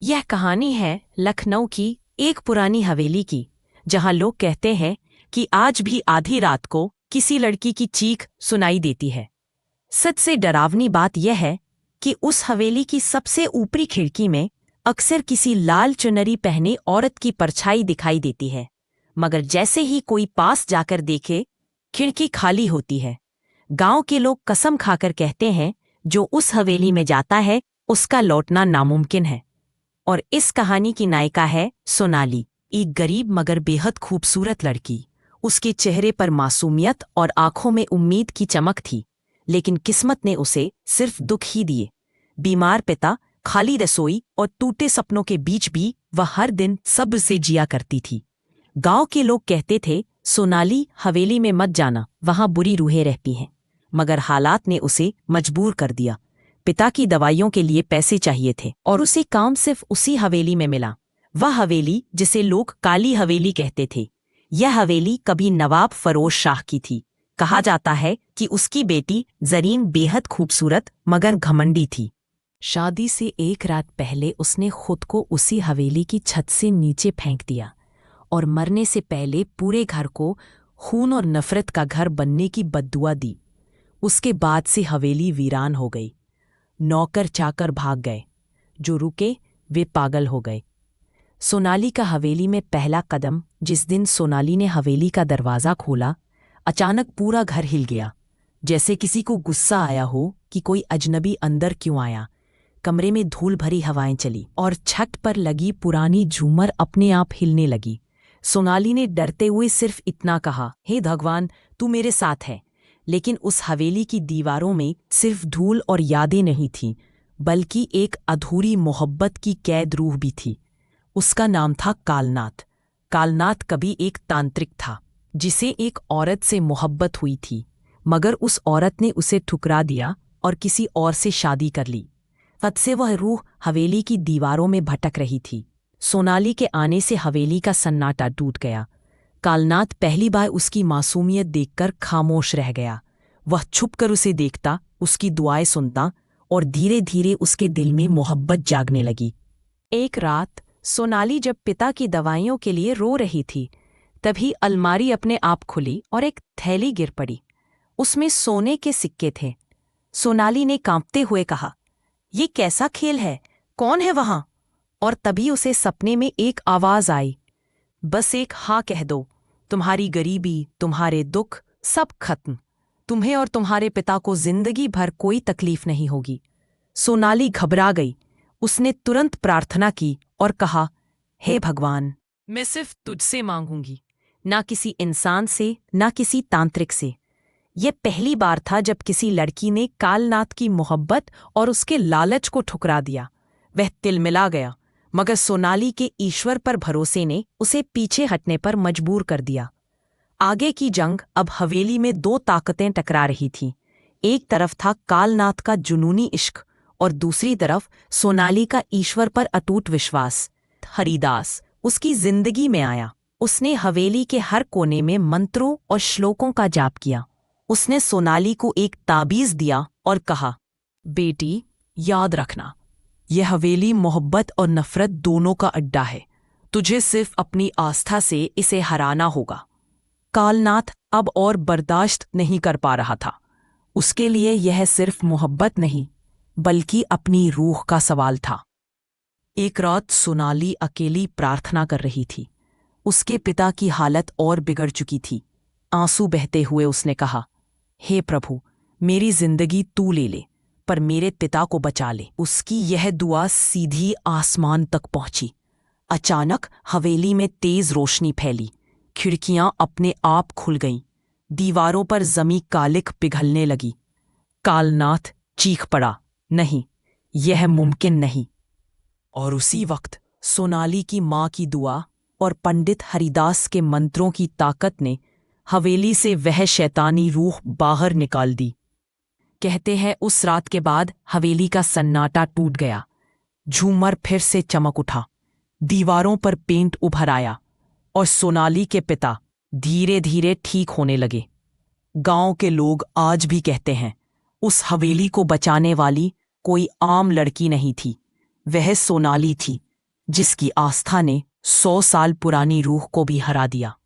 यह कहानी है लखनऊ की एक पुरानी हवेली की, जहां लोग कहते हैं कि आज भी आधी रात को किसी लड़की की चीख सुनाई देती है। सच से डरावनी बात यह है कि उस हवेली की सबसे ऊपरी खिड़की में अक्सर किसी लाल चुनरी पहने औरत की परछाई दिखाई देती है, मगर जैसे ही कोई पास जाकर देखे, खिड़की खाली होती है। गांव के लोग कसम खाकर कहते हैं, जो उस हवेली में जाता है उसका लौटना नामुमकिन है। और इस कहानी की नायिका है सोनाली, एक गरीब मगर बेहद खूबसूरत लड़की। उसके चेहरे पर मासूमियत और आंखों में उम्मीद की चमक थी, लेकिन किस्मत ने उसे सिर्फ दुख ही दिए। बीमार पिता, खाली रसोई और टूटे सपनों के बीच भी वह हर दिन सब्र से जिया करती थी। गांव के लोग कहते थे, सोनाली हवेली में मत जाना, वहां बुरी रूहें रहती हैं। मगर हालात ने उसे मजबूर कर दिया। पिता की दवाइयों के लिए पैसे चाहिए थे और उसे काम सिर्फ उसी हवेली में मिला। वह हवेली जिसे लोग काली हवेली कहते थे। यह हवेली कभी नवाब फरोज शाह की थी। कहा जाता है कि उसकी बेटी जरीन बेहद खूबसूरत मगर घमंडी थी। शादी से एक रात पहले उसने खुद को उसी हवेली की छत से नीचे फेंक दिया और मरने से पहले पूरे घर को खून और नफरत का घर बनने की बद्दुआ दी। उसके बाद से हवेली वीरान हो गई। नौकर चाकर भाग गए, जो रुके वे पागल हो गए। सोनाली का हवेली में पहला कदम। जिस दिन सोनाली ने हवेली का दरवाज़ा खोला, अचानक पूरा घर हिल गया, जैसे किसी को गुस्सा आया हो कि कोई अजनबी अंदर क्यों आया। कमरे में धूल भरी हवाएं चली और छत पर लगी पुरानी झूमर अपने आप हिलने लगी। सोनाली ने डरते हुए सिर्फ इतना कहा, हे भगवान, तू मेरे साथ है। लेकिन उस हवेली की दीवारों में सिर्फ धूल और यादें नहीं थीं, बल्कि एक अधूरी मोहब्बत की कैद रूह भी थी। उसका नाम था कालनाथ। कालनाथ कभी एक तांत्रिक था, जिसे एक औरत से मोहब्बत हुई थी, मगर उस औरत ने उसे ठुकरा दिया और किसी और से शादी कर ली। तब से वह रूह हवेली की दीवारों में भटक रही थी। सोनाली के आने से हवेली का सन्नाटा टूट गया। कालनाथ पहली बार उसकी मासूमियत देखकर खामोश रह गया। वह छुपकर उसे देखता, उसकी दुआएं सुनता और धीरे धीरे उसके दिल में मोहब्बत जागने लगी। एक रात सोनाली जब पिता की दवाइयों के लिए रो रही थी, तभी अलमारी अपने आप खुली और एक थैली गिर पड़ी। उसमें सोने के सिक्के थे। सोनाली ने कांपते हुए कहा, ये कैसा खेल है? कौन है वहां? और तभी उसे सपने में एक आवाज आई, बस एक हाँ कह दो, तुम्हारी गरीबी, तुम्हारे दुख सब खत्म। तुम्हें और तुम्हारे पिता को जिंदगी भर कोई तकलीफ नहीं होगी। सोनाली घबरा गई। उसने तुरंत प्रार्थना की और कहा, हे भगवान, मैं सिर्फ तुझसे मांगूंगी, ना किसी इंसान से, ना किसी तांत्रिक से। यह पहली बार था जब किसी लड़की ने कालनाथ की मोहब्बत और उसके लालच को ठुकरा दिया। वह तिलमिला गया, मगर सोनाली के ईश्वर पर भरोसे ने उसे पीछे हटने पर मजबूर कर दिया। आगे की जंग अब हवेली में दो ताकतें टकरा रही थीं। एक तरफ था कालनाथ का जुनूनी इश्क और दूसरी तरफ सोनाली का ईश्वर पर अटूट विश्वास। हरिदास उसकी जिंदगी में आया। उसने हवेली के हर कोने में मंत्रों और श्लोकों का जाप किया। उसने सोनाली को एक ताबीज दिया और कहा, बेटी, याद रखना, यह हवेली मोहब्बत और नफरत दोनों का अड्डा है। तुझे सिर्फ अपनी आस्था से इसे हराना होगा। कालनाथ अब और बर्दाश्त नहीं कर पा रहा था। उसके लिए यह सिर्फ मोहब्बत नहीं, बल्कि अपनी रूह का सवाल था। एक रात सोनाली अकेली प्रार्थना कर रही थी। उसके पिता की हालत और बिगड़ चुकी थी। आंसू बहते हुए उसने कहा, हे प्रभु, मेरी जिंदगी तू ले ले, पर मेरे पिता को बचा ले। उसकी यह दुआ सीधी आसमान तक पहुंची। अचानक हवेली में तेज रोशनी फैली। खिड़कियां अपने आप खुल गईं। दीवारों पर जमी कालिक पिघलने लगी। कालनाथ चीख पड़ा, नहीं, यह मुमकिन नहीं। और उसी वक्त सोनाली की मां की दुआ और पंडित हरिदास के मंत्रों की ताकत ने हवेली से वह शैतानी रूह बाहर निकाल दी। कहते हैं उस रात के बाद हवेली का सन्नाटा टूट गया। झूमर फिर से चमक उठा, दीवारों पर पेंट उभर आया और सोनाली के पिता धीरे धीरे ठीक होने लगे। गांव के लोग आज भी कहते हैं, उस हवेली को बचाने वाली कोई आम लड़की नहीं थी, वह सोनाली थी, जिसकी आस्था ने 100 साल पुरानी रूह को भी हरा दिया।